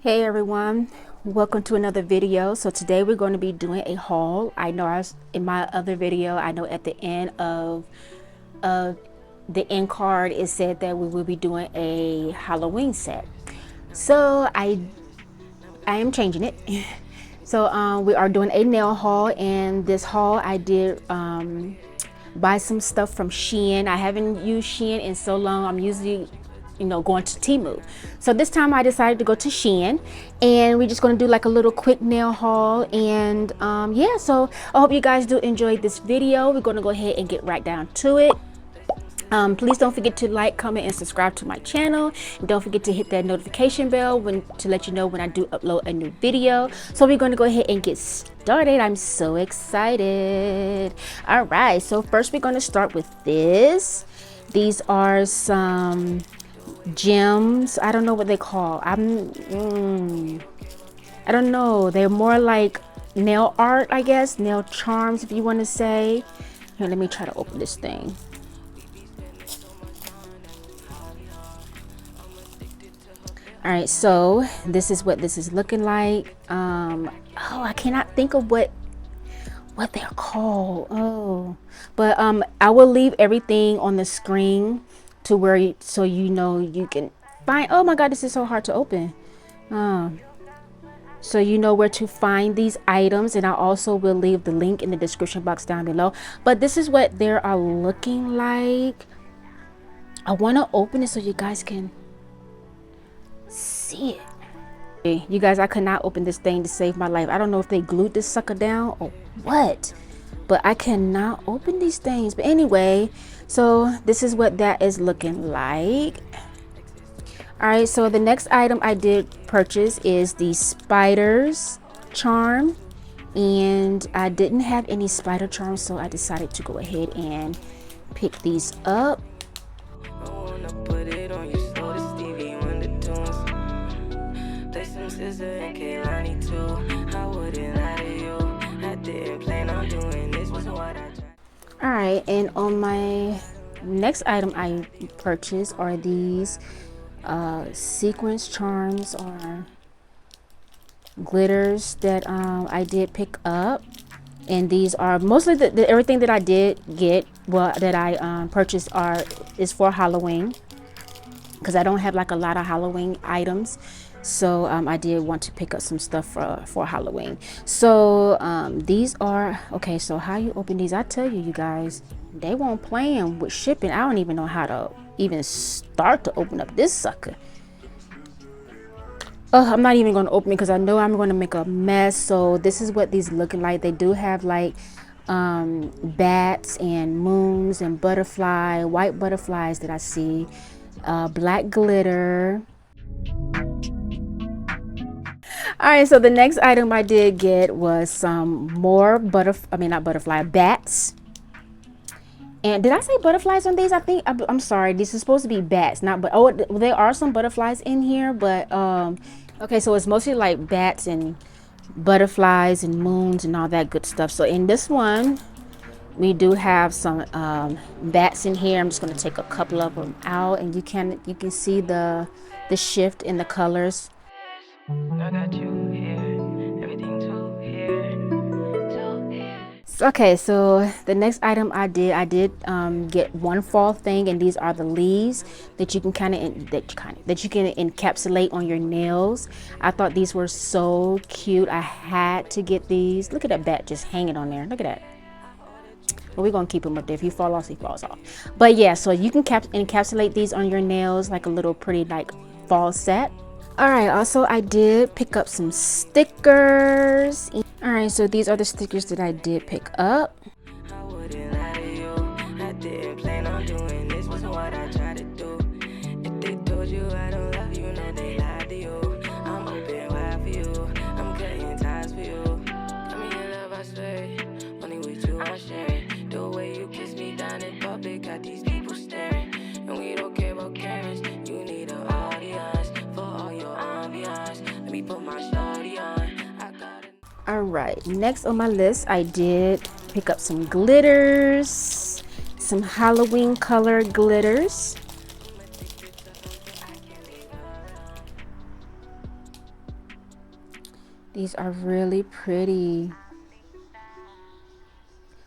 Hey everyone, welcome to another video. So today we're going to be doing a haul. I know in my other video, I know at the end of the end card it said that we will be doing a Halloween set. So I am changing it. So we are doing a nail haul, and this haul I did buy some stuff from Shein. I haven't used Shein in so long. I'm usually going to Temu. So this time I decided to go to Shein, and we're just going to do like a little quick nail haul. And yeah, so I hope you guys do enjoy this video. We're going to go ahead and get right down to it. Please don't forget to like, comment, and subscribe to my channel. And don't forget to hit that notification bell to let you know when I do upload a new video. So we're going to go ahead and get started. I'm so excited. All right, so first we're going to start with this. These are some gems. I don't know what they call. I don't know. They're more like nail art, I guess. Nail charms, if you want to say. Here, let me try to open this thing. All right, so this is what this is looking like. Oh, I cannot think of what they're called. Oh, but I will leave everything on the screen to where so you can find. Oh my god, this is so hard to open. So you know where to find these items, and I also will leave the link in the description box down below. But this is what they are looking like. I want to open it so you guys can see it. You guys, I could not open this thing to save my life. I don't know if they glued this sucker down or what, but I cannot open these things. But anyway, so this is what that is looking like. All right, so the next item I did purchase is the spiders charm, and I didn't have any spider charms, so I decided to go ahead and pick these up. All right, and on my next item I purchased are these sequins charms or glitters that I did pick up, and these are mostly everything that I did get, well, that I purchased is for Halloween, because I don't have like a lot of Halloween items. So I did want to pick up some stuff for Halloween. So these are okay. So how you open these? I tell you guys, they won't playing with shipping. I don't even know how to even start to open up this sucker. Oh, I'm not even going to open it because I know I'm going to make a mess. So this is what these looking like. They do have like bats and moons and white butterflies that I see, black glitter. All right, so the next item I did get was some more bats. And did I say butterflies on these? I think I'm sorry, these are supposed to be bats, not but oh, there are some butterflies in here, but okay, so it's mostly like bats and butterflies and moons and all that good stuff. So in this one we do have some bats in here. I'm just going to take a couple of them out, and you can see the shift in the colors. I got you here, everything to here. Okay, so the next item I did get one fall thing, and these are the leaves that you can that you can encapsulate on your nails. I thought these were so cute. I had to get these. Look at that bat just hanging on there. Look at that. But we're gonna keep him up there. If he falls off, he falls off. But yeah, so you can encapsulate these on your nails like a little pretty like fall set. All right, also I did pick up some stickers. All right, so these are the stickers that I did pick up. All right, next on my list I did pick up some glitters, some Halloween colored glitters. These are really pretty.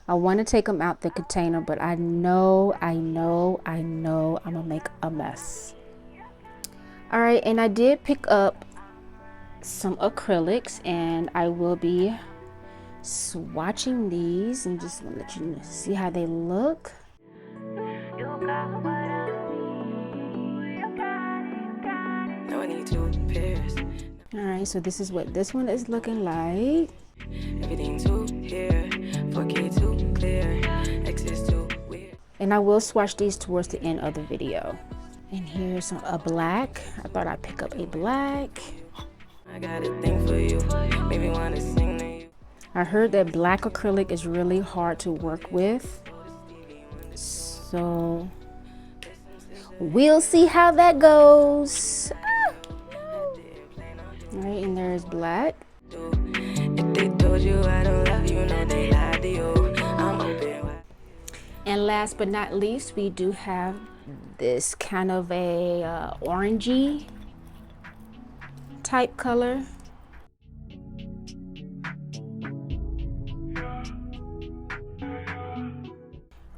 I want to take them out the container, but I know I'm gonna make a mess. All right, and I did pick up some acrylics, and I will be swatching these and just want to let you see how they look. All right, so this is what this one is looking like. Everything too here, 4K too clear, access too weird. And I will swatch these towards the end of the video. And here's a black. I thought I'd pick up a black. I got a thing for you. Maybe wanna sing to you. I heard that black acrylic is really hard to work with. So we'll see how that goes. All right, and there's black. And last but not least, we do have this kind of a orangey type color.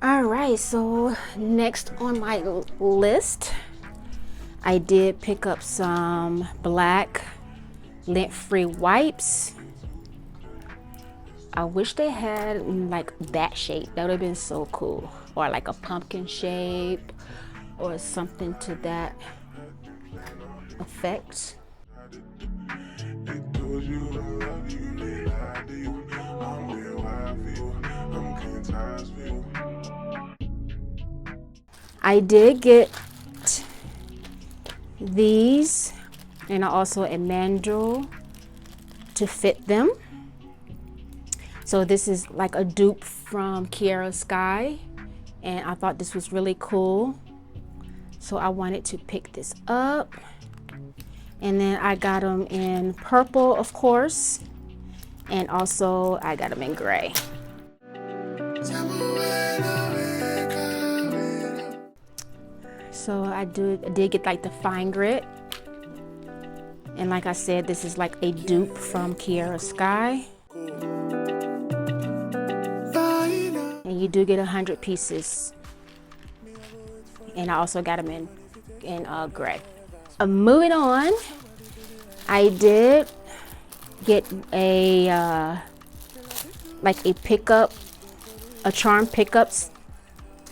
All right, so next on my list, I did pick up some black lint-free wipes. I wish they had like that shape. That would have been so cool. Or like a pumpkin shape or something to that effect. I did get these, and also a mandrel to fit them. So this is like a dupe from Kiara Sky, and I thought this was really cool. So I wanted to pick this up. And then I got them in purple, of course, and also I got them in gray. So I did get like the fine grit. And like I said, this is like a dupe from Kiara Sky. And you do get 100 pieces. And I also got them in gray. Moving on, I did get a like a charm pickup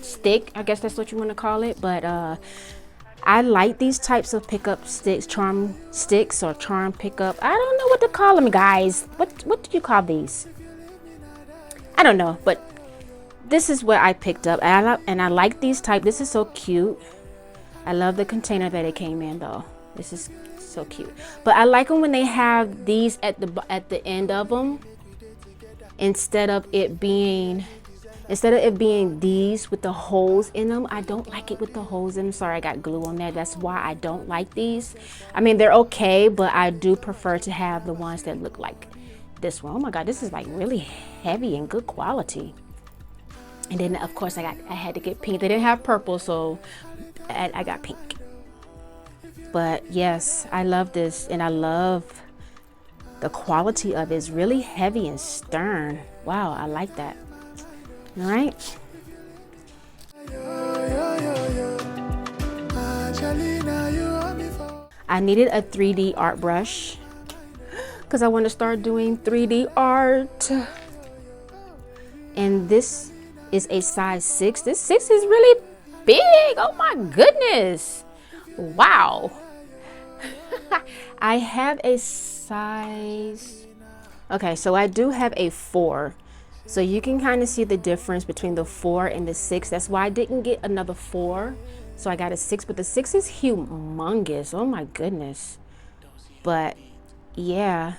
stick. I guess that's what you want to call it. But I like these types of pickup sticks, charm sticks or charm pickup. I don't know what to call them, guys. What do you call these? I don't know, but this is what I picked up, and I like these type. This is so cute. I love the container that it came in, though. This is so cute. But I like them when they have these at the end of them, instead of it being these with the holes in them. I don't like it with the holes in them. Sorry, I got glue on there. That's why I don't like these. I mean, they're okay, but I do prefer to have the ones that look like this one. Oh my God, this is like really heavy and good quality. And then of course I had to get pink. They didn't have purple, so I got pink. But yes, I love this, and I love the quality of it. It's really heavy and stern. Wow, I like that. All right. I needed a 3D art brush because I want to start doing 3D art. And this is a size 6. This 6 is really big. Oh my goodness. Wow. I have a size. Okay, so I do have a 4. So you can kind of see the difference between the 4 and the 6. That's why I didn't get another 4. So I got a 6, but the 6 is humongous. Oh my goodness. But yeah,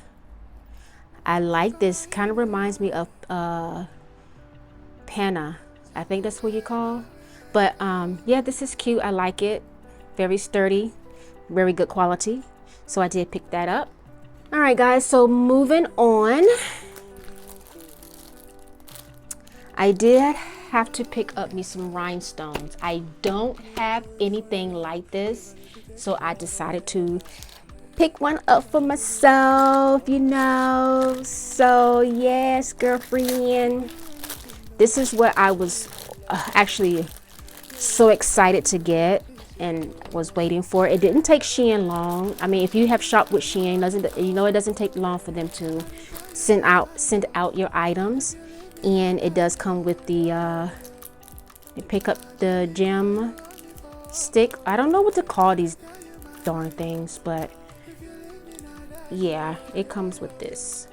I like this. Kind of reminds me of Panna. I think that's what you call. But yeah, this is cute. I like it. Very sturdy, very good quality. So I did pick that up. All right, guys. So moving on, I did have to pick up me some rhinestones. I don't have anything like this, so I decided to pick one up for myself, you know. So yes, girlfriend, this is what I was actually so excited to get and was waiting for. It didn't take Shein long. I mean, if you have shopped with Shein, it doesn't take long for them to send out your items. And it does come with the you pick up the gem stick. I don't know what to call these darn things, but yeah, it comes with this.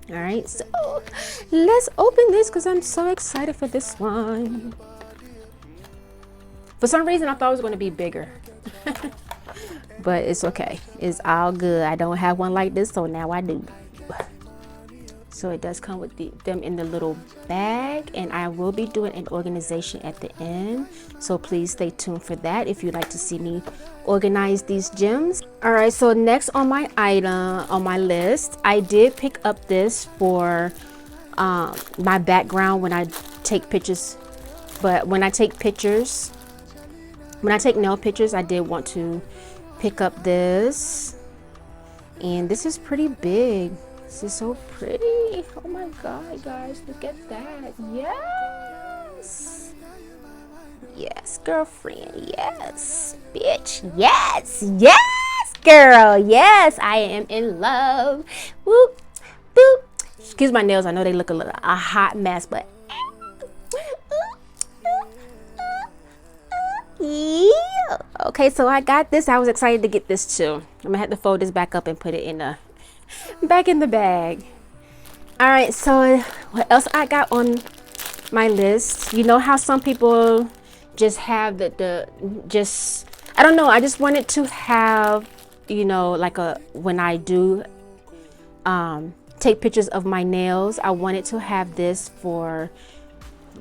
All right, so let's open this because I'm so excited for this one. For some reason I thought it was going to be bigger. But it's okay, it's all good. I don't have one like this, so now I do. So it does come with them in the little bag, and I will be doing an organization at the end, so please stay tuned for that if you'd like to see me organize these gems. All right, so next on my list, I did pick up this for my background when I take pictures. But when I take nail pictures, I did want to pick up this, and this is pretty big. This is so pretty. Oh my god, guys, look at that. Yes, yes, girlfriend. Yes, bitch. Yes, yes, girl. Yes, I am in love. Whoop, boop. Excuse my nails, I know they look a hot mess, but yeah. Okay, so I got this. I was excited to get this too. I'm gonna have to fold this back up and put it in back in the bag. All right, so what else I got on my list? You know how some people just have I don't know, I just wanted to have, you know, like when I do take pictures of my nails, I wanted to have this for,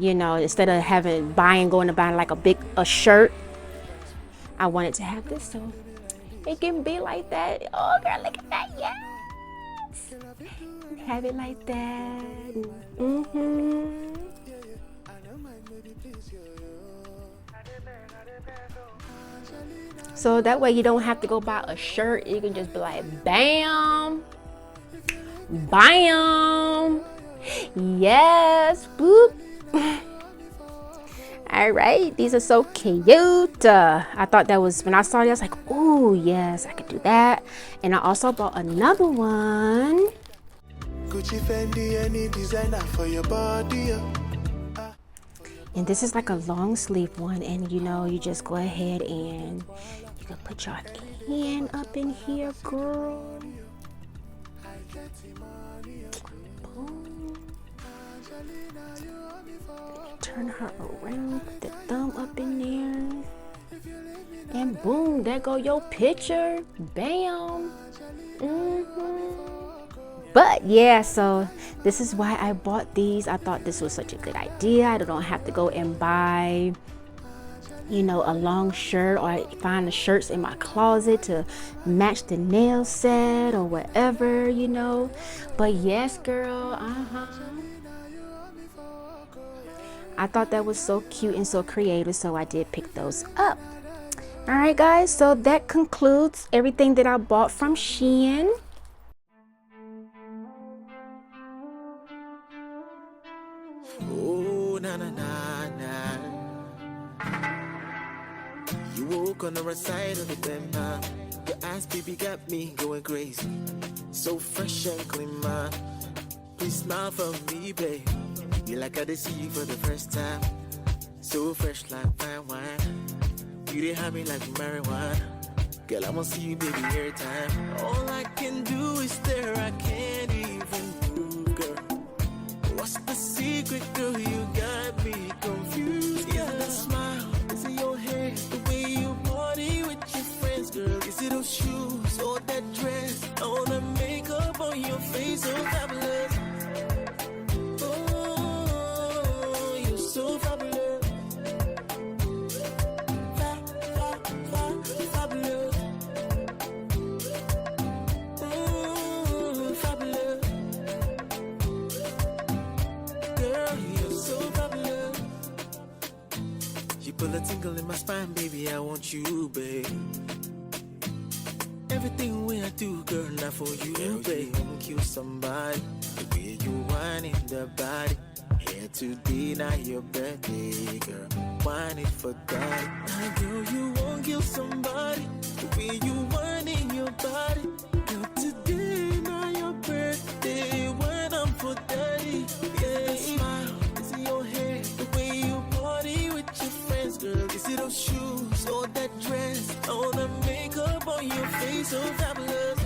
you know, instead of going to buy like a shirt, I wanted to have this so it can be like that. Oh girl, look at that. Yes, have it like that. So that way you don't have to go buy a shirt. You can just be like, bam, bam, yes, boop. All right, these are so cute. I thought that was, when I saw it, I was like, oh yes, I could do that. And I also bought another one. Gucci, Fendi, any designer for your body. And this is like a long sleeve one, and you know, you just go ahead and you can put your hand up in here, girl. Boom. Turn her around, put the thumb up in there, and boom, there go your picture. Bam. But yeah, so this is why I bought these. I thought this was such a good idea. I don't have to go and buy, you know, a long shirt, or find the shirts in my closet to match the nail set or whatever, you know. But yes, girl, I thought that was so cute and so creative, so I did pick those up. All right, guys, so that concludes everything that I bought from Shein. Oh, na na na na. You woke on the right side of the bed, man. Your ass, baby, got me going crazy. So fresh and clean, man. Please smile for me, babe. You like I did see you for the first time. So fresh like fine wine. You didn't have me like marijuana. Girl, I'ma see you, baby, every time. All I can do is stare, I can't even move, girl. What's the secret, girl? You got me confused. Is it that smile? Is it your hair? The way you party with your friends, girl? Is it those shoes or that dress? All the makeup on your face, so fabulous. Oh, you're so fabulous. Fabulous. Fabulous. put a tingle in my spine, baby, I want you, babe. Everything when I do, girl, not for you, girl, babe. You won't kill somebody. The way you whine in the body. Here today, now your birthday, girl. Whine it for daddy. Now, girl, you won't kill somebody. The way you whine in your body. Girl, today, now your birthday. When I'm for daddy, yeah. Smile, is it your hair? The way you party with your friends, girl. Is it those shoes or that dress? All the makeup on your face, so fabulous.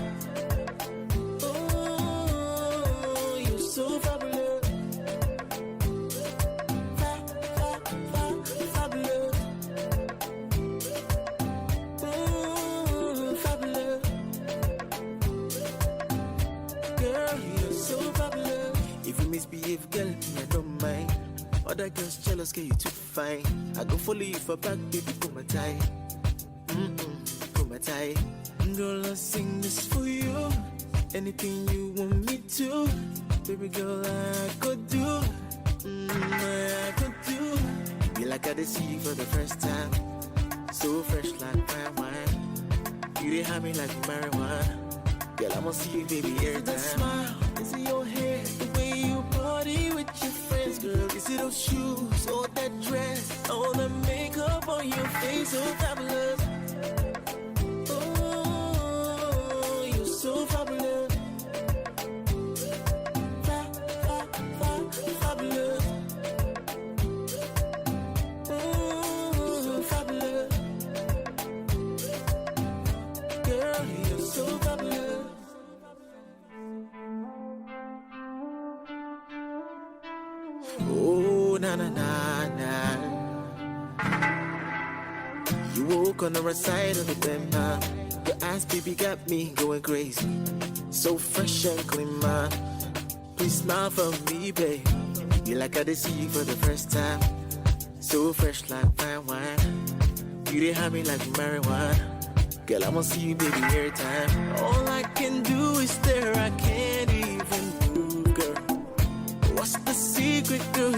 Oh, you're so fabulous. Fabulous. Fabulous. Girl, you're so fabulous. If you misbehave, girl, I don't mind. Other girls jealous, girl, you too fine. I go follow you for back, baby, pull my tie. Pull my tie. Girl, I'll sing this for you. Anything you want me to, baby girl, I could do. I could do. Be like I see you for the first time. So fresh like fine wine. You didn't have me like marijuana. Girl, I'ma see you, baby, every time. Is it that smile? Is it your hair? The way you party with your friends, girl. Is it those shoes or that dress? All the makeup on your face, so fabulous. Oh, you're so fabulous. Fabulous. Oh, fabulous. Girl, you're so fabulous. Oh, na na na na. You woke on the right side of the bed, man. Your ass, baby, got me going crazy. So fresh and clean, man. Please smile for me, babe. You like I see you for the first time. So fresh like fine wine. You didn't have me like marijuana. Girl, I'ma see you, baby, every time. All I can do is stare, I can't even move, girl. What's the secret, girl?